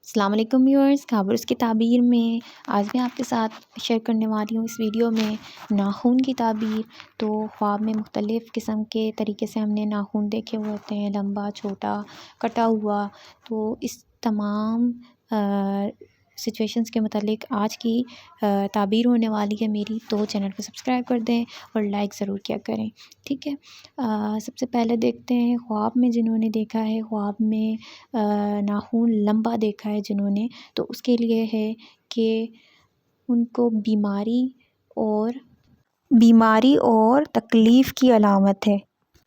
السلام علیکم viewers, Qaboos کی تعبیر میں آج میں آپ کے ساتھ شیئر کرنے والی ہوں اس ویڈیو میں ناخن کی تعبیر۔ تو خواب میں مختلف قسم کے طریقے سے ہم نے ناخن دیکھے ہوئے ہوتے ہیں، لمبا، چھوٹا، کٹا ہوا۔ تو اس تمام سچویشنز کے متعلق آج کی تعبیر ہونے والی ہے میری، تو چینل کو سبسکرائب کر دیں اور لائک ضرور کیا کریں، ٹھیک ہے۔ سب سے پہلے دیکھتے ہیں خواب میں جنہوں نے دیکھا ہے، خواب میں ناخن لمبا دیکھا ہے جنہوں نے، تو اس کے لیے ہے کہ ان کو بیماری اور تکلیف کی علامت ہے۔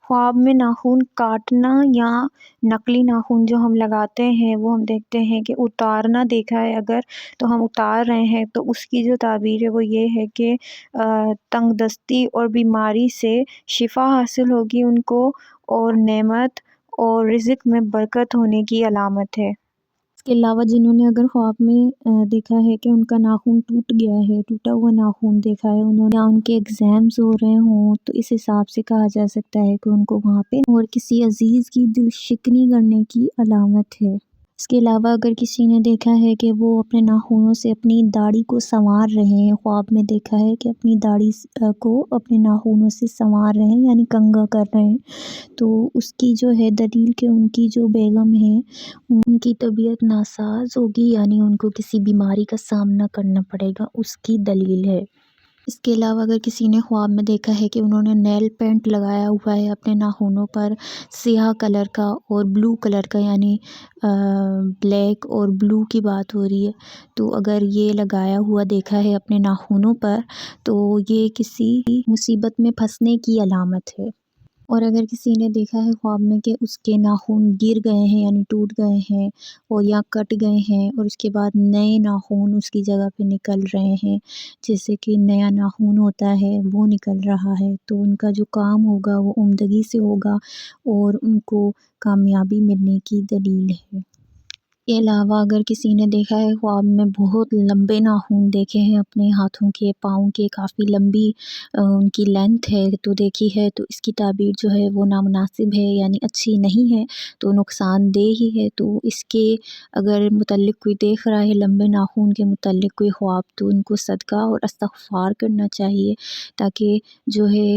خواب میں ناخن کاٹنا یا نقلی ناخن جو ہم لگاتے ہیں وہ ہم دیکھتے ہیں کہ اتارنا دیکھا ہے اگر، تو ہم اتار رہے ہیں تو اس کی جو تعبیر ہے وہ یہ ہے کہ تنگ دستی اور بیماری سے شفا حاصل ہوگی ان کو، اور نعمت اور رزق میں برکت ہونے کی علامت ہے۔ اس کے علاوہ جنہوں نے اگر خواب میں دیکھا ہے کہ ان کا ناخن ٹوٹ گیا ہے، ٹوٹا ہوا ناخن دیکھا ہے انہوں نے، یا ان کے ایگزامز ہو رہے ہوں، تو اس حساب سے کہا جا سکتا ہے کہ ان کو وہاں پہ اور کسی عزیز کی دل شکنی کرنے کی علامت ہے۔ اس کے علاوہ اگر کسی نے دیکھا ہے کہ وہ اپنے ناخنوں سے اپنی داڑھی کو سنوار رہے ہیں، خواب میں دیکھا ہے کہ اپنی داڑھی کو اپنے ناخنوں سے سنوار رہے ہیں یعنی کنگھا کر رہے ہیں، تو اس کی جو ہے دلیل کہ ان کی جو بیگم ہے ان کی طبیعت ناساز ہوگی، یعنی ان کو کسی بیماری کا سامنا کرنا پڑے گا، اس کی دلیل ہے۔ اس کے علاوہ اگر کسی نے خواب میں دیکھا ہے کہ انہوں نے نیل پینٹ لگایا ہوا ہے اپنے ناخنوں پر، سیاہ کلر کا اور بلو کلر کا، یعنی بلیک اور بلو کی بات ہو رہی ہے، تو اگر یہ لگایا ہوا دیکھا ہے اپنے ناخنوں پر تو یہ کسی مصیبت میں پھنسنے کی علامت ہے۔ اور اگر کسی نے دیکھا ہے خواب میں کہ اس کے ناخن گر گئے ہیں یعنی ٹوٹ گئے ہیں اور یا کٹ گئے ہیں، اور اس کے بعد نئے ناخن اس کی جگہ پہ نکل رہے ہیں، جیسے کہ نیا ناخن ہوتا ہے وہ نکل رہا ہے، تو ان کا جو کام ہوگا وہ عمدگی سے ہوگا اور ان کو کامیابی ملنے کی دلیل ہے۔ اس کے علاوہ اگر کسی نے دیکھا ہے خواب میں بہت لمبے ناخن دیکھے ہیں اپنے ہاتھوں کے، پاؤں کے، کافی لمبی ان کی لینتھ ہے تو دیکھی ہے، تو اس کی تعبیر جو ہے وہ نامناسب ہے، یعنی اچھی نہیں ہے، تو نقصان دہ ہی ہے۔ تو اس کے اگر متعلق کوئی دیکھ رہا ہے لمبے ناخن کے متعلق کوئی خواب، تو ان کو صدقہ اور استغفار کرنا چاہیے، تاکہ جو ہے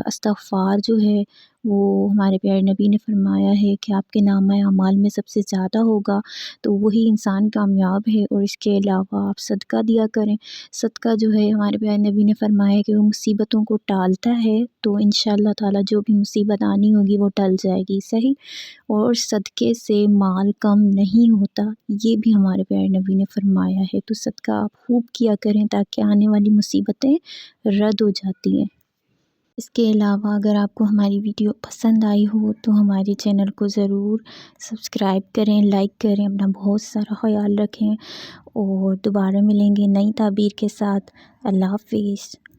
استغفار جو ہے وہ ہمارے پیارے نبی نے فرمایا ہے کہ آپ کے نامہ اعمال میں سب سے زیادہ ہوگا، تو وہی انسان کامیاب ہے۔ اور اس کے علاوہ آپ صدقہ دیا کریں، صدقہ جو ہے ہمارے پیارے نبی نے فرمایا کہ وہ مصیبتوں کو ٹالتا ہے، تو انشاءاللہ تعالی جو بھی مصیبت آنی ہوگی وہ ٹل جائے گی، صحیح۔ اور صدقے سے مال کم نہیں ہوتا، یہ بھی ہمارے پیارے نبی نے فرمایا ہے، تو صدقہ آپ خوب کیا کریں تاکہ آنے والی مصیبتیں رد ہو جاتی ہیں۔ اس کے علاوہ اگر آپ کو ہماری ویڈیو پسند آئی ہو تو ہمارے چینل کو ضرور سبسکرائب کریں، لائک کریں، اپنا بہت سارا خیال رکھیں، اور دوبارہ ملیں گے نئی تعبیر کے ساتھ۔ اللہ حافظ۔